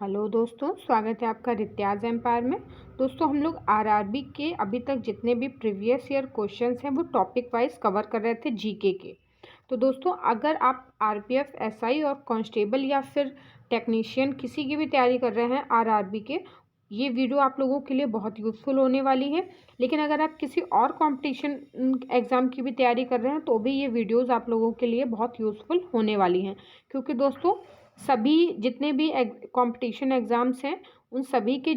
Hello दोस्तों, स्वागत है आपका रित्याज एम्पायर में। दोस्तों, हम लोग आरआरबी के अभी तक जितने भी प्रीवियस ईयर क्वेश्चंस हैं वो टॉपिक वाइज कवर कर रहे थे जीके के। तो दोस्तों, अगर आप आरपीएफ, एसआई और कांस्टेबल या फिर टेक्नीशियन किसी की भी तैयारी कर रहे हैं आरआरबी के, ये वीडियो आप लोगों के लिए बहुत यूज़फुल होने वाली है। लेकिन अगर आप किसी और कंपटीशन एग्ज़ाम की भी तैयारी कर रहे हैं तो भी ये वीडियोज़ आप लोगों के लिए बहुत यूज़फुल होने वाली हैं, क्योंकि दोस्तों सभी जितने भी कंपटीशन एग्ज़ाम्स हैं उन सभी के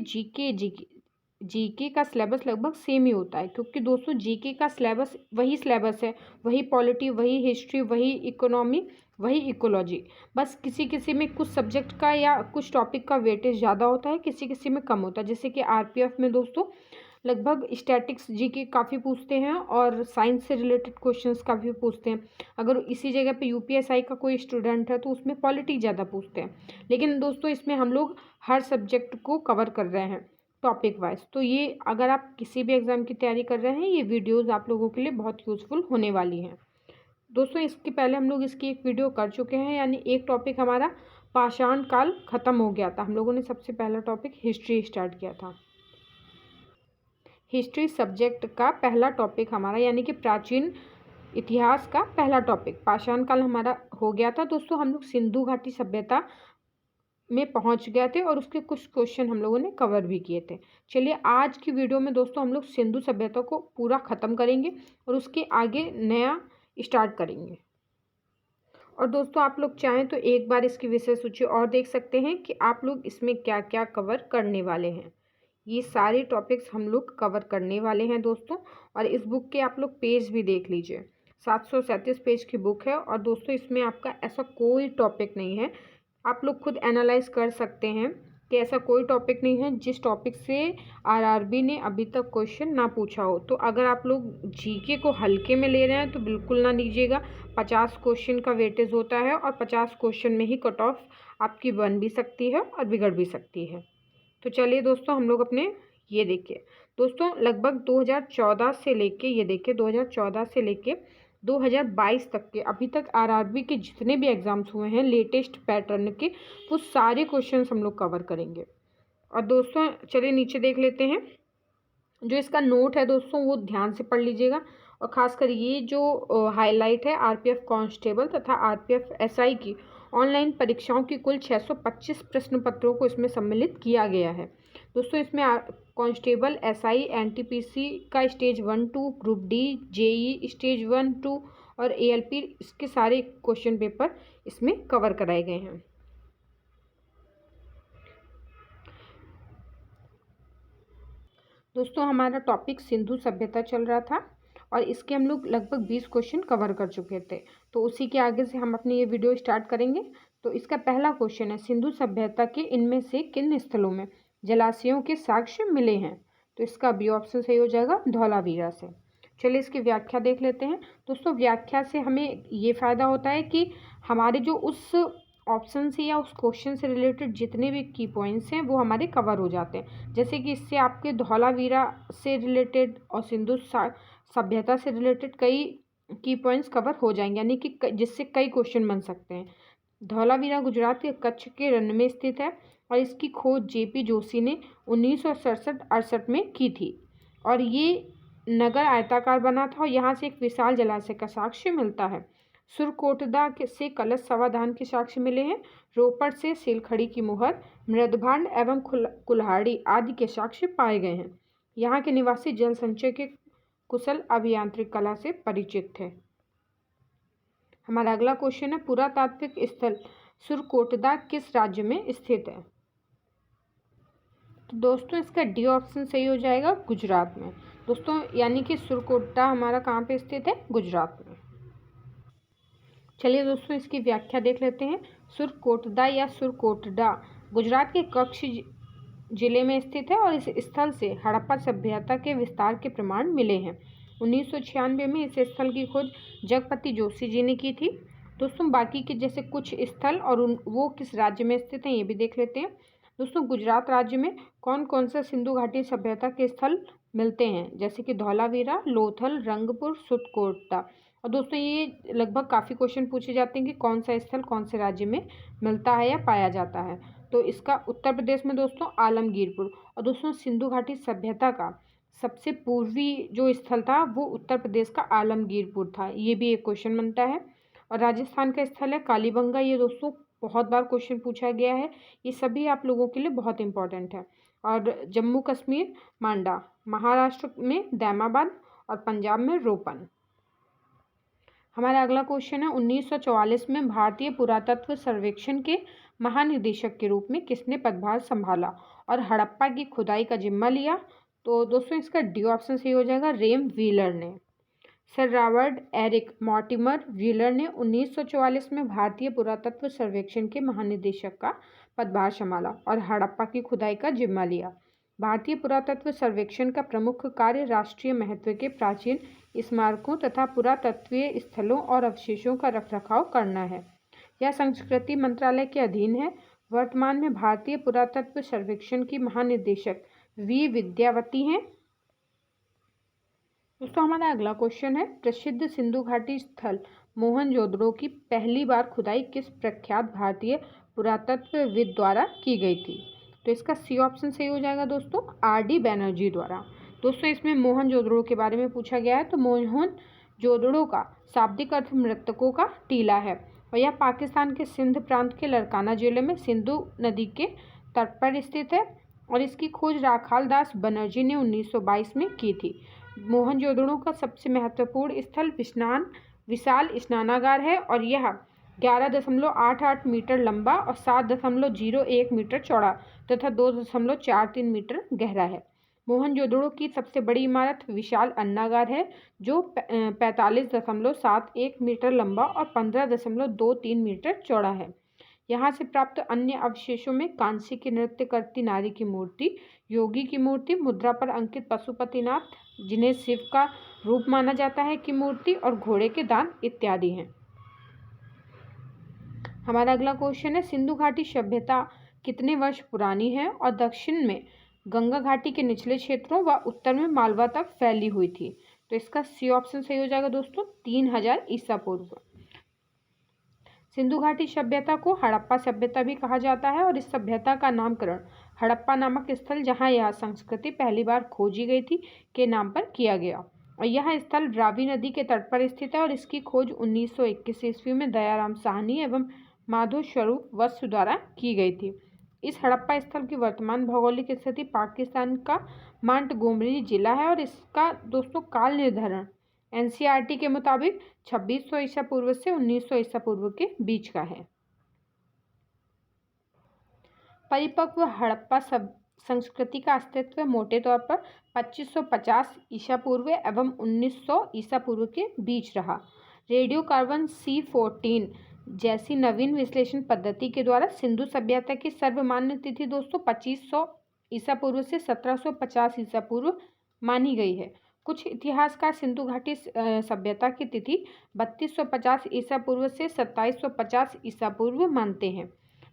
जीके का सिलेबस लगभग सेम ही होता है। क्योंकि दोस्तों जीके का सिलेबस है, वही पॉलिटी, वही हिस्ट्री, वही इकोनॉमी, वही इकोलॉजी। बस किसी किसी में कुछ सब्जेक्ट का या कुछ टॉपिक का वेटेज ज़्यादा होता है, किसी किसी में कम होता है। जैसे कि आरपीएफ में दोस्तों लगभग स्टैटिक्स जीके काफ़ी पूछते हैं और साइंस से रिलेटेड क्वेश्चंस काफ़ी पूछते हैं। अगर इसी जगह पे यूपीएसआई का कोई स्टूडेंट है तो उसमें पॉलिटी ज़्यादा पूछते हैं। लेकिन दोस्तों इसमें हम लोग हर सब्जेक्ट को कवर कर रहे हैं टॉपिक वाइज। तो ये अगर आप किसी भी एग्ज़ाम की तैयारी कर रहे हैं, ये वीडियोज़ आप लोगों के लिए बहुत यूज़फुल होने वाली हैं। दोस्तों, इसके पहले हम लोग इसकी एक वीडियो कर चुके हैं, यानी एक टॉपिक हमारा पाषाण काल ख़त्म हो गया था। हम लोगों ने सबसे पहला टॉपिक हिस्ट्री स्टार्ट किया था। हिस्ट्री सब्जेक्ट का पहला टॉपिक हमारा, यानी कि प्राचीन इतिहास का पहला टॉपिक पाषाण काल हमारा हो गया था। दोस्तों, हम लोग सिंधु घाटी सभ्यता में पहुंच गए थे और उसके कुछ क्वेश्चन हम लोगों ने कवर भी किए थे। चलिए, आज की वीडियो में दोस्तों हम लोग सिंधु सभ्यता को पूरा ख़त्म करेंगे और उसके आगे नया स्टार्ट करेंगे। और दोस्तों, आप लोग चाहें तो एक बार इसकी विषय सूची और देख सकते हैं कि आप लोग इसमें क्या क्या कवर करने वाले हैं। ये सारे टॉपिक्स हम लोग कवर करने वाले हैं दोस्तों। और इस बुक के आप लोग पेज भी देख लीजिए, 737 पेज की बुक है। और दोस्तों इसमें आपका ऐसा कोई टॉपिक नहीं है, आप लोग खुद एनालाइज कर सकते हैं कि ऐसा कोई टॉपिक नहीं है जिस टॉपिक से आरआरबी ने अभी तक क्वेश्चन ना पूछा हो। तो अगर आप लोग जीके को हल्के में ले रहे हैं तो बिल्कुल ना लीजिएगा। 50 क्वेश्चन का वेटेज होता है और 50 क्वेश्चन में ही कट ऑफ आपकी बन भी सकती है और बिगड़ भी सकती है। तो चलिए दोस्तों, हम लोग अपने ये देखिए दोस्तों, लगभग 2014 से लेके 2014 से लेके 2022 तक के अभी तक आरआरबी के जितने भी एग्ज़ाम्स हुए हैं लेटेस्ट पैटर्न के, वो सारे क्वेश्चंस हम लोग कवर करेंगे। और दोस्तों चलिए नीचे देख लेते हैं। जो इसका नोट है दोस्तों वो ध्यान से पढ़ लीजिएगा। और ख़ासकर ये जो हाईलाइट है आरपीएफ कांस्टेबल तथा आरपीएफ एसआई की ऑनलाइन परीक्षाओं की कुल 625 प्रश्न पत्रों को इसमें सम्मिलित किया गया है। दोस्तों इसमें कांस्टेबल, एसआई, एनटीपीसी का stage 1-2, group D, JE stage 1-2 और एएलपी, इसके सारे क्वेश्चन पेपर इसमें कवर कराए गए हैं। दोस्तों हमारा टॉपिक सिंधु सभ्यता चल रहा था और इसके हम लोग लगभग 20 क्वेश्चन कवर कर चुके थे। तो उसी के आगे से हम अपनी ये वीडियो स्टार्ट करेंगे। तो इसका पहला क्वेश्चन है, सिंधु सभ्यता के इनमें से किन स्थलों में जलाशयों के साक्ष्य मिले हैं? तो इसका बी ऑप्शन सही हो जाएगा, धौलावीरा से। चलिए इसकी व्याख्या देख लेते हैं। दोस्तों व्याख्या से हमें ये फ़ायदा होता है कि हमारे जो उस ऑप्शन से या उस क्वेश्चन से रिलेटेड जितने भी की पॉइंट्स हैं वो हमारे कवर हो जाते हैं। जैसे कि इससे आपके धौलावीरा से रिलेटेड और सिंधु सभ्यता से रिलेटेड कई की पॉइंट्स कवर हो जाएंगे, यानी कि जिससे कई क्वेश्चन बन सकते हैं। धौलावीरा गुजरात के कच्छ के रण में स्थित है और इसकी खोज जेपी जोशी ने 1967-68 में की थी। और ये नगर आयताकार बना था और यहाँ से एक विशाल जलाशय का साक्ष्य मिलता है। सुरकोटदा से कलश समाधान के साक्ष्य मिले हैं। रोपड़ से सिलखड़ी की मुहर, मृदभांड एवं कुल्हाड़ी आदि के साक्ष्य पाए गए हैं। यहाँ के निवासी जल संचय के कुशल अभियांत्रिक कला से परिचित थे। हमारा अगला क्वेश्चन है, पुरातात्विक स्थल सुरकोटदा किस राज्य में स्थित है? तो दोस्तों इसका डी ऑप्शन सही हो जाएगा, गुजरात में। दोस्तों यानी कि सुरकोटदा हमारा कहाँ पे स्थित है? गुजरात में। चलिए दोस्तों इसकी व्याख्या देख लेते हैं। सुरकोटदा या सुरकोटडा गुजरात के कच्छ जिले में स्थित है और इस स्थल से हड़प्पा सभ्यता के विस्तार के प्रमाण मिले हैं। 1996 में इस स्थल की खोज जगपति जोशी जी ने की थी। दोस्तों बाकी के जैसे कुछ स्थल और वो किस राज्य में स्थित हैं ये भी देख लेते हैं। दोस्तों गुजरात राज्य में कौन कौन सा सिंधु घाटी सभ्यता के स्थल मिलते हैं? जैसे कि धौलावीरा, लोथल, रंगपुर, सुरकोटदा। और दोस्तों ये लगभग काफ़ी क्वेश्चन पूछे जाते हैं कि कौन सा स्थल कौन से राज्य में मिलता है या पाया जाता है। तो इसका उत्तर प्रदेश में दोस्तों आलमगीरपुर। और दोस्तों सिंधु घाटी सभ्यता का सबसे पूर्वी जो स्थल था वो उत्तर प्रदेश का आलमगीरपुर था, ये भी एक क्वेश्चन बनता है। और राजस्थान का स्थल है कालीबंगा, ये दोस्तों बहुत बार क्वेश्चन पूछा गया है, ये सभी आप लोगों के लिए बहुत इंपॉर्टेंट है। और जम्मू कश्मीर मांडा, महाराष्ट्र में दैमाबाद और पंजाब में रोपन। हमारा अगला क्वेश्चन है 1944 में भारतीय पुरातत्व सर्वेक्षण के महानिदेशक के रूप में किसने पदभार संभाला और हड़प्पा की खुदाई का जिम्मा लिया? तो दोस्तों इसका डी ऑप्शन सही हो जाएगा, रेम व्हीलर ने। Sir Robert Eric Mortimer Wheeler ने 1944 में भारतीय पुरातत्व सर्वेक्षण के महानिदेशक का पदभार संभाला और हड़प्पा की खुदाई का जिम्मा लिया। भारतीय पुरातत्व सर्वेक्षण का प्रमुख कार्य राष्ट्रीय महत्व के प्राचीन स्मारकों तथा पुरातत्वीय स्थलों और अवशेषों का रखरखाव करना है। यह संस्कृति मंत्रालय के अधीन है। वर्तमान में भारतीय पुरातत्व सर्वेक्षण की महानिदेशक वी विद्यावती हैं। दोस्तों हमारा अगला क्वेश्चन है प्रसिद्ध सिंधु घाटी स्थल मोहनजोदड़ो की पहली बार खुदाई किस प्रख्यात भारतीय पुरातत्वविद द्वारा की गई थी? तो इसका सी ऑप्शन सही हो जाएगा दोस्तों, आर.डी. बैनर्जी द्वारा। दोस्तों इसमें मोहनजोदड़ो के बारे में पूछा गया है, तो मोहनजोदड़ो का शाब्दिक अर्थ मृतकों का टीला है और यह पाकिस्तान के सिंध प्रांत के लड़काना जिले में सिंधु नदी के तट पर स्थित है और इसकी खोज राखाल दास बनर्जी ने 1922 में की थी। मोहनजोदड़ो का सबसे महत्वपूर्ण स्थल विशाल स्नानागार है और यह 11.88 मीटर लंबा और 7.01 मीटर चौड़ा तथा 2.43 मीटर गहरा है। मोहनजोदड़ो की सबसे बड़ी इमारत विशाल अन्नागार है जो 45.71 मीटर लंबा और 15.23 मीटर चौड़ा है। यहाँ से प्राप्त अन्य अवशेषों में कांसी की नृत्य करती नारी की मूर्ति, योगी की मूर्ति, मुद्रा पर अंकित पशुपतिनाथ जिन्हें शिव का रूप माना जाता है की मूर्ति और घोड़े के दांत इत्यादि हैं। हमारा अगला क्वेश्चन है सिंधु घाटी सभ्यता कितने वर्ष पुरानी है और दक्षिण में गंगा घाटी के निचले क्षेत्रों व उत्तर में मालवा तक फैली हुई थी? तो इसका सी ऑप्शन सही हो जाएगा दोस्तों, 3000 ईसा पूर्व। सिंधु घाटी सभ्यता को हड़प्पा सभ्यता भी कहा जाता है और इस सभ्यता का नामकरण हड़प्पा नामक स्थल जहां यह संस्कृति पहली बार खोजी गई थी के नाम पर किया गया और यह स्थल रावी नदी के तट पर स्थित है और इसकी खोज 1921 ईस्वी में दयाराम साहनी एवं माधव स्वरूप वत्स द्वारा की गई थी। इस हड़प्पा स्थल की वर्तमान भौगोलिक स्थिति पाकिस्तान का मांटगोमरी जिला है और इसका दोस्तों काल निर्धारण एनसीईआरटी के मुताबिक 2600 ईसा पूर्व से 1900 ईसा पूर्व के बीच का है। परिपक्व हड़प्पा संस्कृति का अस्तित्व मोटे तौर पर 2550 ईसा पूर्व एवं 1900 ईसा पूर्व के बीच रहा। रेडियो कार्बन C14 जैसी नवीन विश्लेषण पद्धति के द्वारा सिंधु सभ्यता की सर्वमान्य तिथि दोस्तों 2500 ईसा पूर्व से 1750 ईसा पूर्व मानी गई है। कुछ इतिहासकार सिंधु घाटी सभ्यता की तिथि 3250 ईसा पूर्व से 2750 ईसा पूर्व मानते हैं,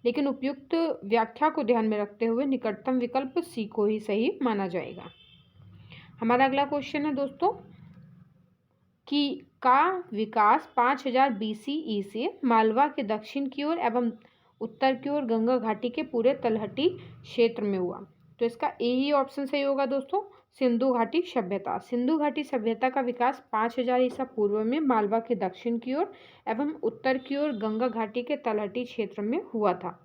लेकिन उपयुक्त व्याख्या को ध्यान में रखते हुए निकटतम विकल्प सी को ही सही माना जाएगा। हमारा अगला क्वेश्चन है दोस्तों कि का विकास 5000 BCE से मालवा के दक्षिण की ओर एवं उत्तर की ओर गंगा घाटी के पूरे तलहटी क्षेत्र में हुआ? तो इसका ए ही ऑप्शन सही होगा दोस्तों, सिंधु घाटी सभ्यता। सिंधु घाटी सभ्यता का विकास 5000 ईसा पूर्व में मालवा के दक्षिण की ओर एवं उत्तर की ओर गंगा घाटी के तलहटी क्षेत्र में हुआ था।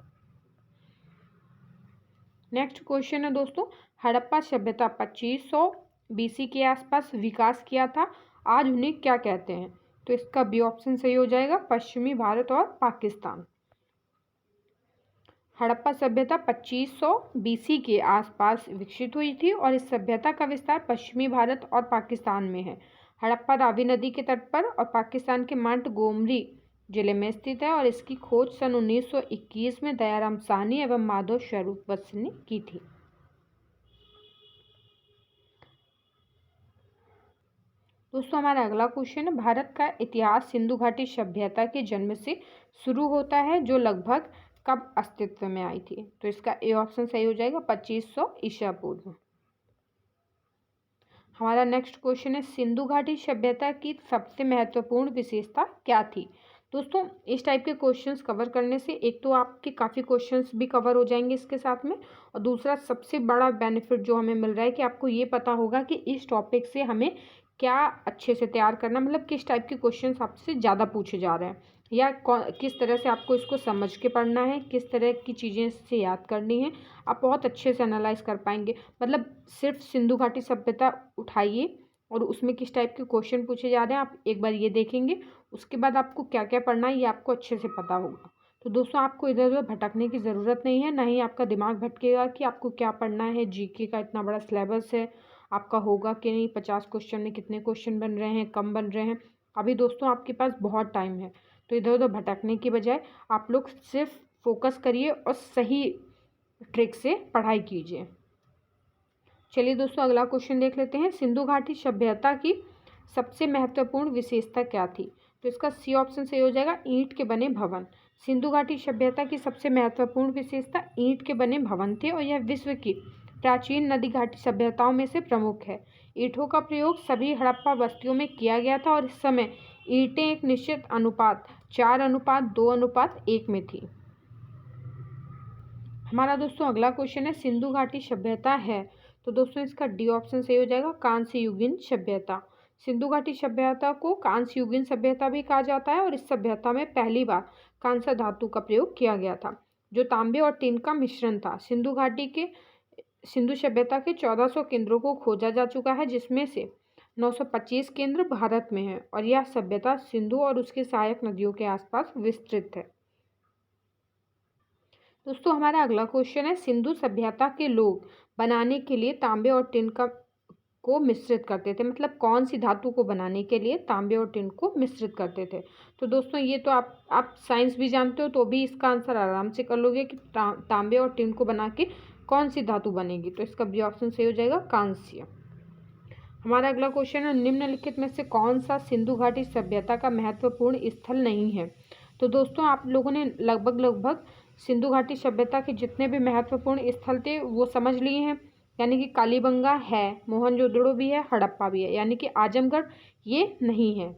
नेक्स्ट क्वेश्चन है दोस्तों हड़प्पा सभ्यता 2500 BC के आसपास विकास किया था, आज उन्हें क्या कहते हैं? तो इसका बी ऑप्शन सही हो जाएगा, पश्चिमी भारत और पाकिस्तान। हड़प्पा सभ्यता 2500 BC के आसपास विकसित हुई थी और इस सभ्यता का विस्तार पश्चिमी भारत और पाकिस्तान में है। हड़प्पा रावी नदी के तट पर और पाकिस्तान के मांटगोमरी जिले में स्थित है और इसकी खोज सन 1921 में दयाराम साहनी एवं माधव स्वरूप वत्स ने की थी। दोस्तों हमारा अगला क्वेश्चन है भारत का इतिहास सिंधु घाटी सभ्यता के जन्म से शुरू होता है जो लगभग कब अस्तित्व में आई थी? तो इसका ए ऑप्शन सही हो जाएगा, 2500 ईसा पूर्व। हमारा नेक्स्ट क्वेश्चन है सिंधु घाटी सभ्यता की सबसे महत्वपूर्ण विशेषता क्या थी? दोस्तों इस टाइप के क्वेश्चंस कवर करने से एक तो आपके काफ़ी क्वेश्चंस भी कवर हो जाएंगे इसके साथ में, और दूसरा सबसे बड़ा बेनिफिट जो हमें मिल रहा है कि आपको ये पता होगा कि इस टॉपिक से हमें क्या अच्छे से तैयार करना, मतलब किस टाइप के क्वेश्चंस आपसे ज़्यादा पूछे जा रहे हैं, या किस तरह से आपको इसको समझ के पढ़ना है, किस तरह की चीज़ें इससे याद करनी है, आप बहुत अच्छे से एनालाइज कर पाएंगे। मतलब सिर्फ सिंधु घाटी सभ्यता उठाइए और उसमें किस टाइप के क्वेश्चन पूछे जा रहे हैं आप एक बार ये देखेंगे, उसके बाद आपको क्या क्या पढ़ना है ये आपको अच्छे से पता होगा। तो दोस्तों आपको इधर उधर भटकने की ज़रूरत नहीं है, ना ही आपका दिमाग भटकेगा कि आपको क्या पढ़ना है। जीके का इतना बड़ा सिलेबस है, आपका होगा कि नहीं, 50 क्वेश्चन में कितने क्वेश्चन बन रहे हैं, कम बन रहे हैं। अभी दोस्तों आपके पास बहुत टाइम है, तो इधर उधर भटकने की बजाय आप लोग सिर्फ फोकस करिए और सही ट्रिक से पढ़ाई कीजिए। चलिए दोस्तों अगला क्वेश्चन देख लेते हैं। सिंधु घाटी सभ्यता की सबसे महत्वपूर्ण विशेषता क्या थी? तो इसका सी ऑप्शन सही हो जाएगा, ईंट के बने भवन। सिंधु घाटी सभ्यता की सबसे महत्वपूर्ण विशेषता ईंट के बने भवन थे और यह विश्व की प्राचीन नदी घाटी सभ्यताओं में से प्रमुख है। ईंटों का प्रयोग सभी हड़प्पा बस्तियों में किया गया था और इस समय ईंटें एक निश्चित अनुपात 4:2:1 में थी। हमारा दोस्तों अगला क्वेश्चन है, सिंधु घाटी सभ्यता है, तो दोस्तों इसका डी ऑप्शन सही हो जाएगा, कांस्य युगीन सभ्यता। सिंधु घाटी सभ्यता को कांस्य युगीन सभ्यता भी कहा जाता है और इस सभ्यता में पहली बार कांस्य धातु का प्रयोग किया गया था, जो तांबे और टिन का मिश्रण था। सिंधु सभ्यता के 1400 केंद्रों को खोजा जा चुका है, जिसमें से 925 केंद्र भारत में है और यह सभ्यता सिंधु और उसकी सहायक नदियों के आसपास विस्तृत है। दोस्तों हमारा अगला क्वेश्चन है, सिंधु सभ्यता के लोग बनाने के लिए तांबे और टिन को मिश्रित करते थे, मतलब कौन सी धातु को बनाने के लिए तांबे और टिन को मिश्रित करते थे? तो दोस्तों ये तो आप साइंस भी जानते हो तो भी इसका आंसर आराम से कर लोगे कि तांबे और टिन को बना के कौन सी धातु बनेगी। तो इसका बी ऑप्शन सही हो जाएगा, कांस्य। हमारा अगला क्वेश्चन है, निम्नलिखित में से कौन सा सिंधु घाटी सभ्यता का महत्वपूर्ण स्थल नहीं है? तो दोस्तों आप लोगों ने लगभग सिंधु घाटी सभ्यता के जितने भी महत्वपूर्ण स्थल थे वो समझ लिए हैं, यानी कि कालीबंगा है, मोहनजोदड़ो भी है, हड़प्पा भी है, यानी कि आजमगढ़ ये नहीं है।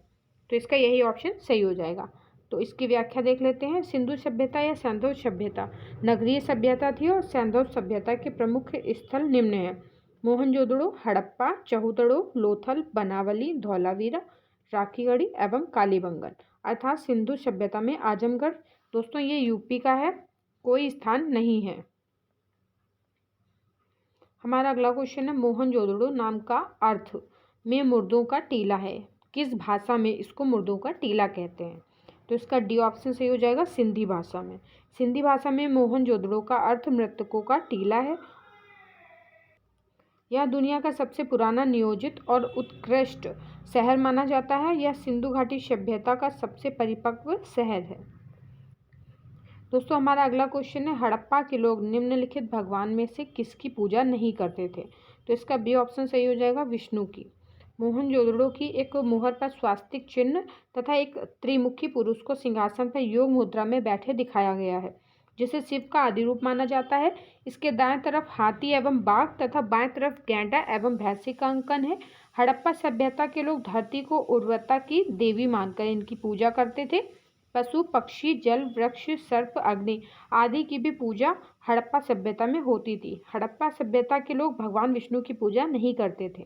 तो इसका यही ऑप्शन सही हो जाएगा। तो इसकी व्याख्या देख लेते हैं। सिंधु सभ्यता या सैंधव सभ्यता नगरीय सभ्यता थी और सैंधव सभ्यता के प्रमुख स्थल निम्न है: मोहनजोदड़ो, हड़प्पा, चौहुतड़ो, लोथल, बनावली, धौलावीरा, राखीगढ़ी एवं कालीबंगन। अर्थात सिंधु सभ्यता में आजमगढ़ दोस्तों ये यूपी का है, कोई स्थान नहीं है। हमारा अगला क्वेश्चन है, मोहनजोदड़ो नाम का अर्थ में मुर्दों का टीला है, किस भाषा में इसको मुर्दों का टीला कहते हैं? तो इसका डी ऑप्शन सही हो जाएगा, सिंधी भाषा में। सिंधी भाषा में मोहनजोदड़ो का अर्थ मृतकों का टीला है। यह दुनिया का सबसे पुराना नियोजित और उत्कृष्ट शहर माना जाता है। यह सिंधु घाटी सभ्यता का सबसे परिपक्व शहर है। दोस्तों हमारा अगला क्वेश्चन है, हड़प्पा के लोग निम्नलिखित भगवान में से किसकी पूजा नहीं करते थे? तो इसका बी ऑप्शन सही हो जाएगा, विष्णु की। मोहनजोदड़ो की एक मोहर पर स्वास्तिक चिन्ह तथा एक त्रिमुखी पुरुष को सिंहासन पर योग मुद्रा में बैठे दिखाया गया है, जिसे शिव का आदि रूप माना जाता है। इसके दाएं तरफ हाथी एवं बाघ तथा बाएं तरफ गैंडा एवं भैंसी का अंकन है। हड़प्पा सभ्यता के लोग धरती को उर्वरता की देवी मानकर इनकी पूजा करते थे। पशु, पक्षी, जल, वृक्ष, सर्प, अग्नि आदि की भी पूजा हड़प्पा सभ्यता में होती थी। हड़प्पा सभ्यता के लोग भगवान विष्णु की पूजा नहीं करते थे।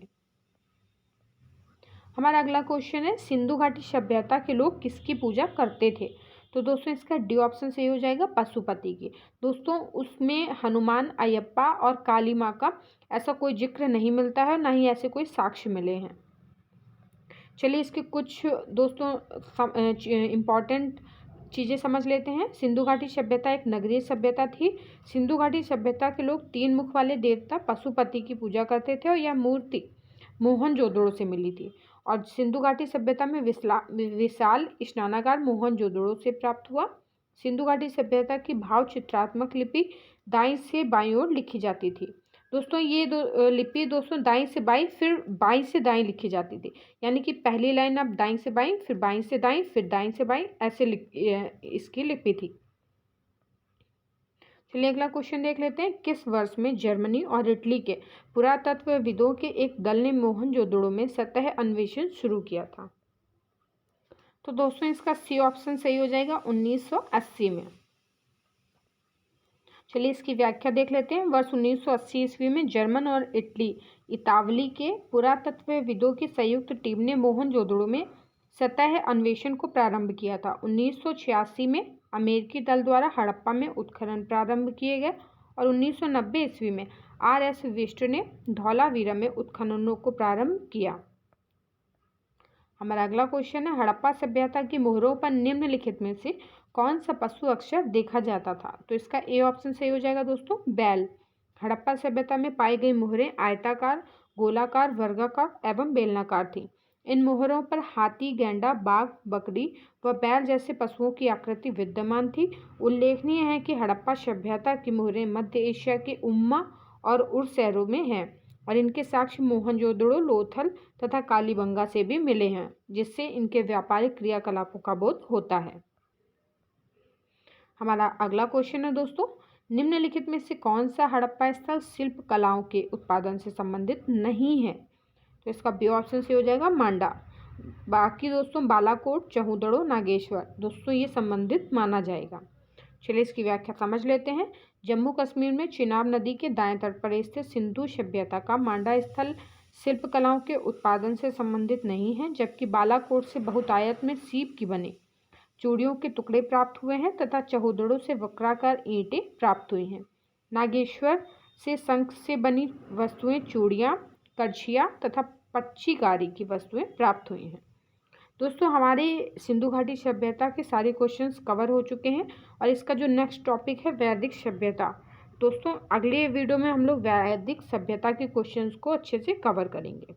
हमारा अगला क्वेश्चन है, सिंधु घाटी सभ्यता के लोग किसकी पूजा करते थे? तो दोस्तों इसका डी ऑप्शन सही हो जाएगा, पशुपति की। दोस्तों उसमें हनुमान, अयप्पा और काली माँ का ऐसा कोई जिक्र नहीं मिलता है, ना ही ऐसे कोई साक्ष्य मिले हैं। चलिए इसके कुछ दोस्तों इम्पॉर्टेंट चीज़ें समझ लेते हैं। सिंधु घाटी सभ्यता एक नगरीय सभ्यता थी। सिंधु घाटी सभ्यता के लोग 3 मुख वाले देवता पशुपति की पूजा करते थे और यह मूर्ति मोहनजोदड़ो से मिली थी। और सिंधु घाटी सभ्यता में विशाल स्नानागार मोहनजोदड़ो से प्राप्त हुआ। सिंधु घाटी सभ्यता की भाव चित्रात्मक लिपि दाईं से बाईं ओर लिखी जाती थी। दोस्तों ये लिपि दोस्तों दाईं से बाईं फिर बाईं से दाईं लिखी जाती थी, यानी कि पहली लाइन अब दाईं से बाईं, फिर बाईं से दाईं, फिर दाईं से बाईं, ऐसे इसकी लिपि थी। चलिए अगला क्वेश्चन देख लेते हैं। किस वर्ष में जर्मनी और इटली के पुरातत्वविदों के एक दल ने मोहनजोदड़ो में सतह अन्वेषण शुरू किया था? तो दोस्तों इसका सी ऑप्शन सही हो जाएगा 1980 में। चलिए इसकी व्याख्या देख लेते हैं। वर्ष 1980 ईस्वी में जर्मन और इतावली के पुरातत्वविदों की संयुक्त टीम ने मोहनजोदड़ो में सतह अन्वेषण को प्रारंभ किया था। 1986 में अमेरिकी दल द्वारा हड़प्पा में उत्खनन प्रारंभ किए गए और 1990 ईस्वी में RS वेस्ट ने धौलावीरा में उत्खननों को प्रारंभ किया। हमारा अगला क्वेश्चन है, हड़प्पा सभ्यता की मोहरों पर निम्नलिखित में से कौन सा पशु अक्सर देखा जाता था? तो इसका ए ऑप्शन सही हो जाएगा दोस्तों, बैल। हड़प्पा सभ्यता में पाई गई मोहरें आयताकार, गोलाकार, वर्गाकार एवं बेलनाकार थीं। इन मोहरों पर हाथी, गैंडा, बाघ, बकरी व बैल जैसे पशुओं की आकृति विद्यमान थी। उल्लेखनीय है कि हड़प्पा सभ्यता की मोहरें मध्य एशिया के उम्मा और उर शहरों में हैं और इनके साक्ष्य मोहनजोदड़ो, लोथल तथा कालीबंगा से भी मिले हैं, जिससे इनके व्यापारिक क्रियाकलापों का बोध होता है। हमारा अगला क्वेश्चन है दोस्तों, निम्नलिखित में से कौन सा हड़प्पा स्थल शिल्प कलाओं के उत्पादन से संबंधित नहीं है? तो इसका बी ऑप्शन से हो जाएगा मांडा। बाकी दोस्तों बालाकोट, चहुदड़ो, नागेश्वर दोस्तों ये संबंधित माना जाएगा। चलिए इसकी व्याख्या समझ लेते हैं। जम्मू कश्मीर में चिनाब नदी के दाएं तट पर स्थित सिंधु सभ्यता का मांडा स्थल शिल्प कलाओं के उत्पादन से संबंधित नहीं है, जबकि बालाकोट से बहुतायत में सीप की बनी चूड़ियों के टुकड़े प्राप्त हुए हैं तथा चहुदड़ों से वक्राकार ईंटें प्राप्त हुई हैं। नागेश्वर से शंख से बनी वस्तुएं, चूड़ियाँ, करछियाँ तथा पच्चीकारी की वस्तुएं प्राप्त हुई हैं। दोस्तों हमारे सिंधु घाटी सभ्यता के सारे क्वेश्चंस कवर हो चुके हैं और इसका जो नेक्स्ट टॉपिक है वैदिक सभ्यता। दोस्तों अगले वीडियो में हम लोग वैदिक सभ्यता के क्वेश्चंस को अच्छे से कवर करेंगे।